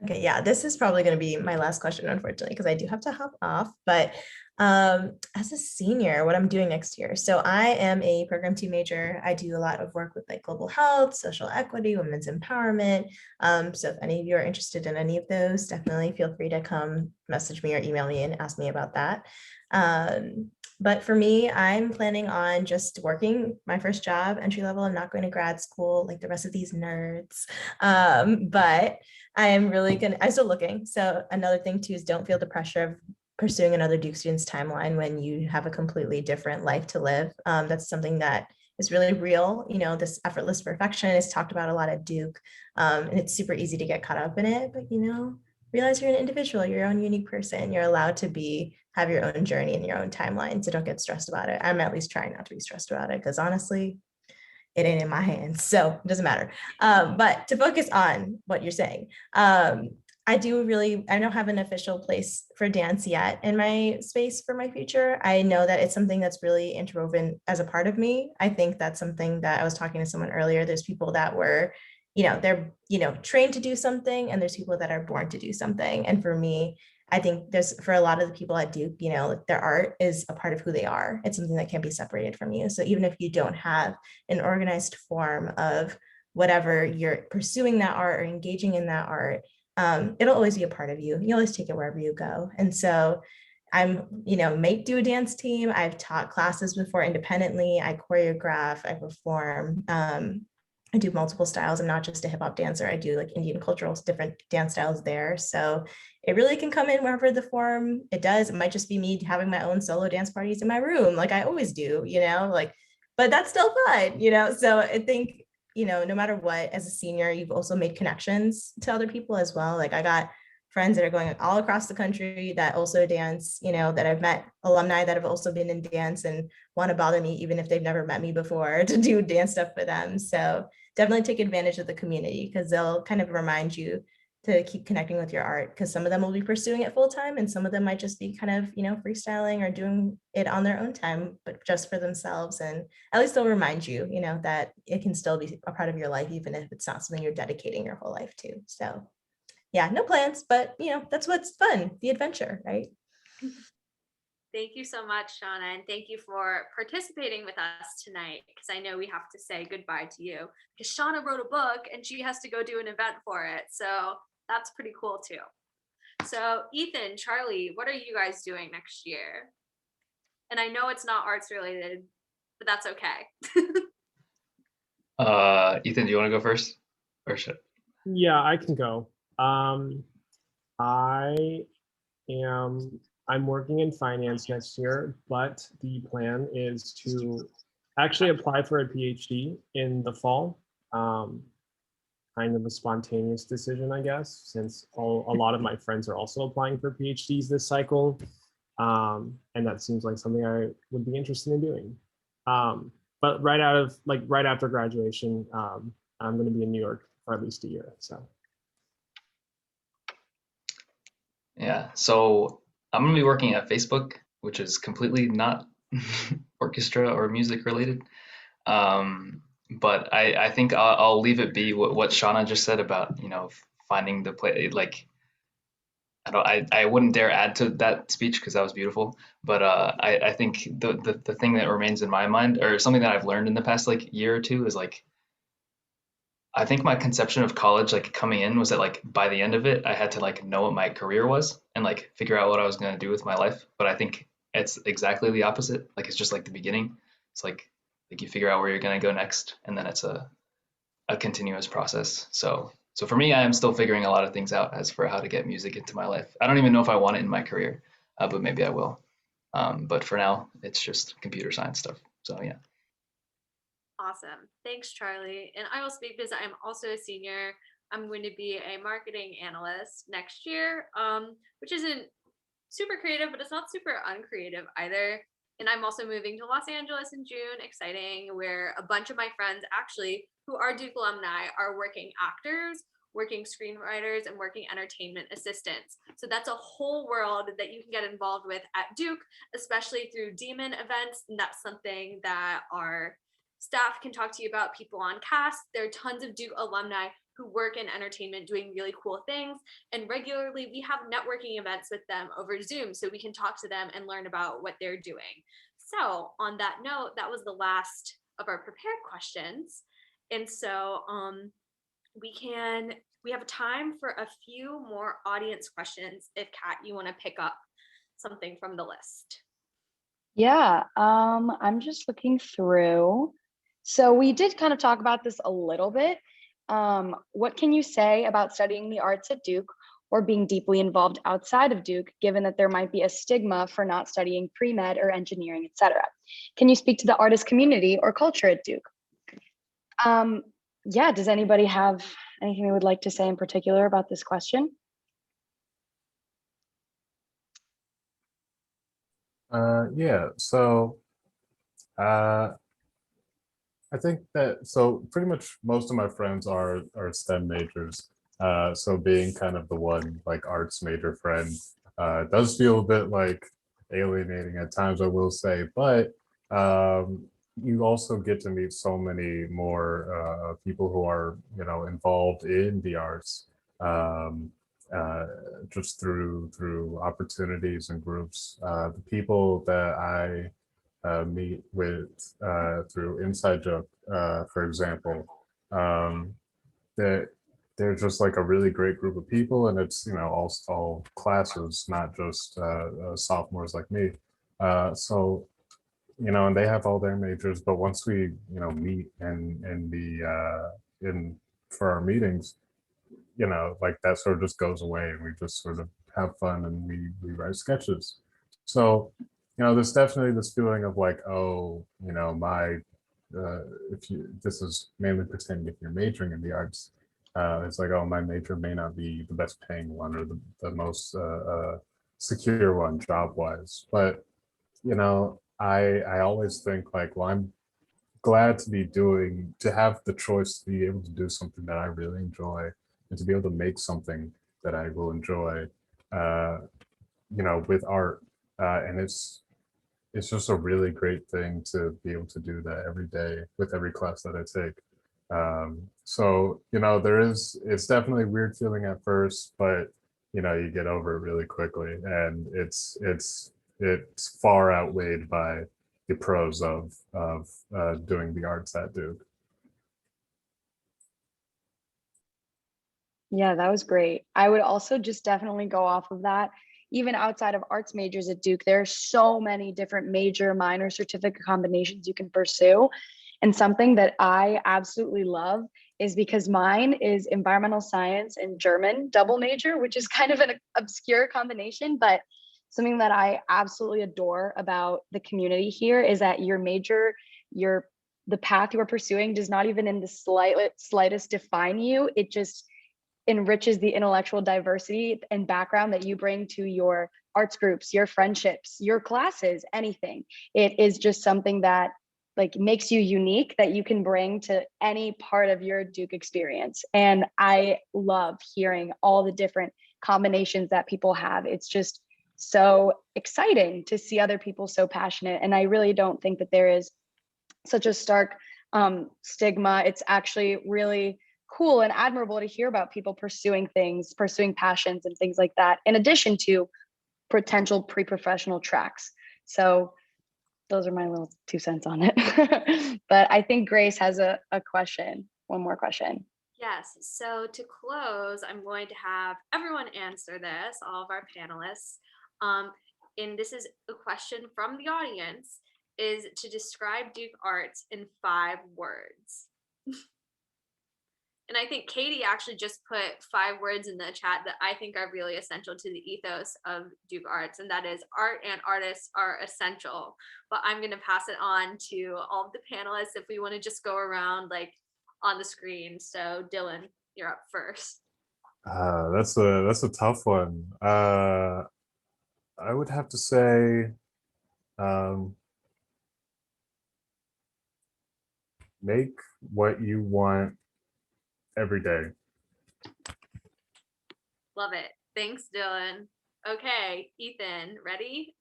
Okay, yeah, this is probably going to be my last question, unfortunately, because I do have to hop off. But as a senior, what I'm doing next year. So I am a program 2 major. I do a lot of work with like global health, social equity, women's empowerment. So if any of you are interested in any of those, definitely feel free to come message me or email me and ask me about that. But for me, I'm planning on just working my first job, entry level. I'm not going to grad school like the rest of these nerds. But I am really gonna, I'm still looking. So another thing too is don't feel the pressure of pursuing another Duke student's timeline when you have a completely different life to live. That's something that is really real. You know, this effortless perfection is talked about a lot at Duke. And it's super easy to get caught up in it, but you know, realize you're an individual, you're your own unique person. You're allowed to have your own journey and your own timeline. So don't get stressed about it. I'm at least trying not to be stressed about it because honestly, it ain't in my hands, so it doesn't matter. But to focus on what you're saying, I don't have an official place for dance yet in my space for my future. I know that it's something that's really interwoven as a part of me. I think that's something that I was talking to someone earlier. There's people that were, they're, trained to do something, and there's people that are born to do something. And for me, I think for a lot of the people at Duke, their art is a part of who they are. It's something that can't be separated from you. So even if you don't have an organized form of whatever you're pursuing that art or engaging in that art, it'll always be a part of you. You always take it wherever you go. And so may do a dance team. I've taught classes before independently. I choreograph, I perform. I do multiple styles. I'm not just a hip hop dancer. I do like Indian cultural, different dance styles there. So it really can come in wherever the form it does. It might just be me having my own solo dance parties in my room, like I always do, but that's still fun, So I think, no matter what, as a senior, you've also made connections to other people as well. Like I got friends that are going all across the country that also dance, that I've met alumni that have also been in dance and want to bother me, even if they've never met me before, to do dance stuff for them. So definitely take advantage of the community because they'll kind of remind you to keep connecting with your art, because some of them will be pursuing it full time and some of them might just be kind of, freestyling or doing it on their own time, but just for themselves. And at least they'll remind you, that it can still be a part of your life, even if it's not something you're dedicating your whole life to. So yeah, no plans, but that's what's fun, the adventure, right? Thank you so much, Shana, and thank you for participating with us tonight, because I know we have to say goodbye to you because Shana wrote a book and she has to go do an event for it. So that's pretty cool too. So Ethan, Charlie, what are you guys doing next year? And I know it's not arts related, but that's okay. Ethan, do you want to go first? Or should Yeah, I can go. I'm working in finance next year, but the plan is to actually apply for a PhD in the fall. Kind of a spontaneous decision, I guess, since a lot of my friends are also applying for PhDs this cycle. And that seems like something I would be interested in doing. But right after graduation, I'm going to be in New York for at least a year. So. Yeah, so I'm gonna be working at Facebook, which is completely not orchestra or music related. But I think I'll leave it be what Shauna just said about, finding the play. Like, I wouldn't dare add to that speech because that was beautiful. But I think the thing that remains in my mind, or something that I've learned in the past like year or two, is like, I think my conception of college, like coming in, was that like by the end of it, I had to like know what my career was and like figure out what I was going to do with my life. But I think it's exactly the opposite. Like it's just like the beginning. It's like you figure out where you're going to go next, and then it's a continuous process. So for me, I am still figuring a lot of things out as for how to get music into my life. I don't even know if I want it in my career, but maybe I will. But for now, it's just computer science stuff. So yeah. Awesome. Thanks, Charlie. And I will speak because I'm also a senior. I'm going to be a marketing analyst next year, which isn't super creative, but it's not super uncreative either. And I'm also moving to Los Angeles in June, exciting, where a bunch of my friends actually who are Duke alumni are working actors, working screenwriters, and working entertainment assistants. So that's a whole world that you can get involved with at Duke, especially through Demon events. And that's something that our staff can talk to you about, people on cast. There are tons of Duke alumni who work in entertainment doing really cool things. And regularly we have networking events with them over Zoom so we can talk to them and learn about what they're doing. So on that note, that was the last of our prepared questions. And so we have time for a few more audience questions if Kat, you want to pick up something from the list. Yeah, I'm just looking through. So we did kind of talk about this a little bit. What can you say about studying the arts at Duke or being deeply involved outside of Duke, given that there might be a stigma for not studying pre-med or engineering, etc.? Can you speak to the artist community or culture at Duke? Yeah, does anybody have anything they would like to say in particular about this question? Yeah, so I think that, so pretty much most of my friends are STEM majors. So being kind of the one like arts major friend does feel a bit like alienating at times, I will say, but you also get to meet so many more people who are, you know, involved in the arts, um, uh, just through opportunities and groups. The people that I meet with through Inside Joke, for example. That they're just like a really great group of people, and it's, you know, all classes, not just sophomores like me. So, you know, and they have all their majors, but once we, you know, meet in the in for our meetings, you know, like that sort of just goes away, and we just sort of have fun, and we write sketches. So, you know, there's definitely this feeling of like, oh, you know, my if you, this is mainly pretending if you're majoring in the arts, it's like, oh, my major may not be the best paying one or the most secure one job wise, but you know, I always think like, well, I'm glad to have the choice to be able to do something that I really enjoy, and to be able to make something that I will enjoy, uh, you know, with art. And it's just a really great thing to be able to do that every day with every class that I take. So, you know, it's definitely a weird feeling at first, but you know, you get over it really quickly, and it's far outweighed by the pros of doing the arts at Duke. Yeah, that was great. I would also just definitely go off of that. Even outside of arts majors at Duke, there are so many different major, minor certificate combinations you can pursue. And something that I absolutely love is because mine is environmental science and German double major, which is kind of an obscure combination, but something that I absolutely adore about the community here is that your major, the path you are pursuing does not even in the slightest define you. It just enriches the intellectual diversity and background that you bring to your arts groups, your friendships, your classes, anything. It is just something that like makes you unique that you can bring to any part of your Duke experience. And I love hearing all the different combinations that people have. It's just so exciting to see other people so passionate. And I really don't think that there is such a stark stigma. It's actually really cool and admirable to hear about people pursuing things, pursuing passions and things like that, in addition to potential pre-professional tracks. So those are my little 2 cents on it. But I think Grace has a question, one more question. Yes, so to close, I'm going to have everyone answer this, all of our panelists. And this is a question from the audience, is to describe Duke Arts in 5 words. And I think Katie actually just put 5 words in the chat that I think are really essential to the ethos of Duke Arts, and that is art and artists are essential. But I'm going to pass it on to all of the panelists if we want to just go around like on the screen. So Dylan, you're up first. That's a tough one. I would have to say, make what you want every day. Love it. Thanks, Dylan. Okay, Ethan, ready?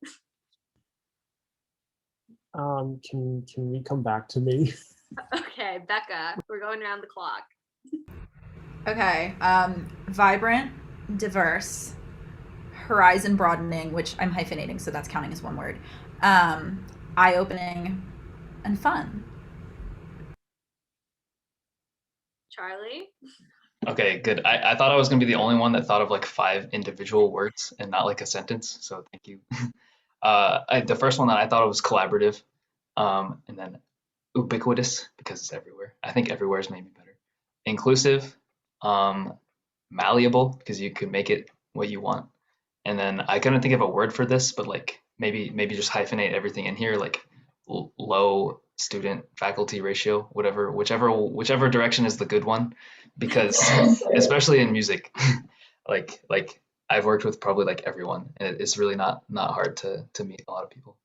Can we come back to me? Okay, Becca, we're going around the clock. Okay. Vibrant, diverse, horizon broadening, which I'm hyphenating, so that's counting as one word. Eye-opening, and fun. Charlie? Okay, good. I thought I was gonna be the only one that thought of like 5 individual words and not like a sentence. So thank you. The first one that I thought of was collaborative, and then ubiquitous because it's everywhere. I think everywhere is maybe better. Inclusive, malleable because you could make it what you want. And then I couldn't think of a word for this, but like maybe just hyphenate everything in here, like low student faculty ratio, whichever direction is the good one, because especially in music, like I've worked with probably like everyone, and it's really not hard to meet a lot of people.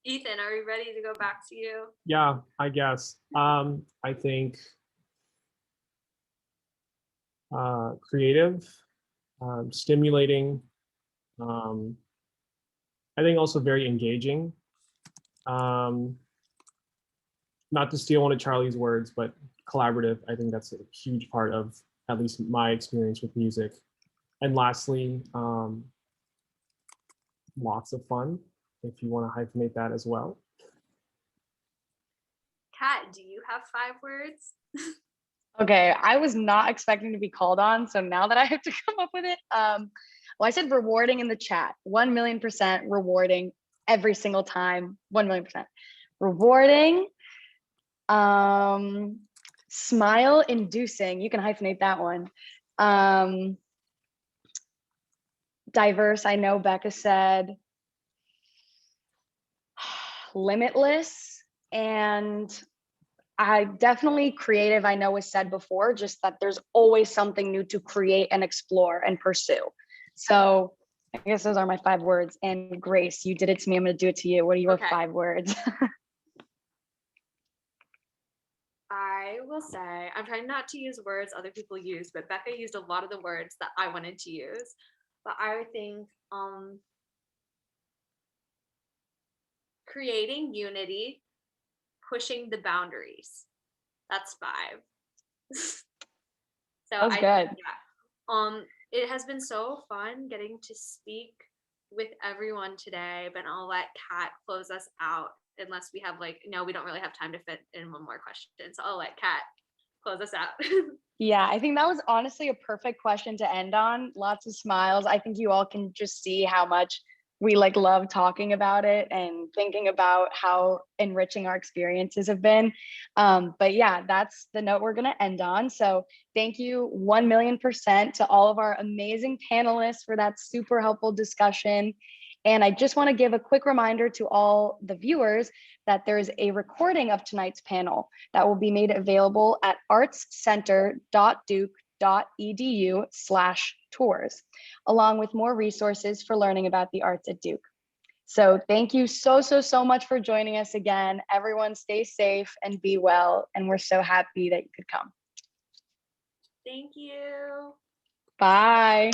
Ethan, are we ready to go back to you? Yeah, I guess. I think creative, stimulating. I think also very engaging. Not to steal one of Charlie's words, but collaborative. I think that's a huge part of at least my experience with music. And lastly, lots of fun, if you want to hyphenate that as well. Kat, do you have 5 words? Okay, I was not expecting to be called on, so now that I have to come up with it, well, I said rewarding in the chat, 1,000,000% rewarding every single time, 1,000,000%. Rewarding, smile inducing, you can hyphenate that one. Diverse, I know Becca said. Limitless, and I definitely creative, I know was said before, just that there's always something new to create and explore and pursue. So I guess those are my 5 words. And Grace, you did it to me, I'm gonna do it to you. What are your 5 words? I will say, I'm trying not to use words other people use, but Becca used a lot of the words that I wanted to use. But I would think creating unity, pushing the boundaries. That's 5. So That was good. Yeah. It has been so fun getting to speak with everyone today, but I'll let Kat close us out unless we have no, we don't really have time to fit in one more question. So I'll let Kat close us out. Yeah, I think that was honestly a perfect question to end on. Lots of smiles. I think you all can just see how much we love talking about it and thinking about how enriching our experiences have been. But yeah, that's the note we're going to end on. So thank you 1,000,000% to all of our amazing panelists for that super helpful discussion. And I just want to give a quick reminder to all the viewers that there's a recording of tonight's panel that will be made available at artscenter.duke.edu/tours, along with more resources for learning about the arts at Duke. So thank you so much for joining us again. Everyone stay safe and be well. And we're so happy that you could come. Thank you. Bye.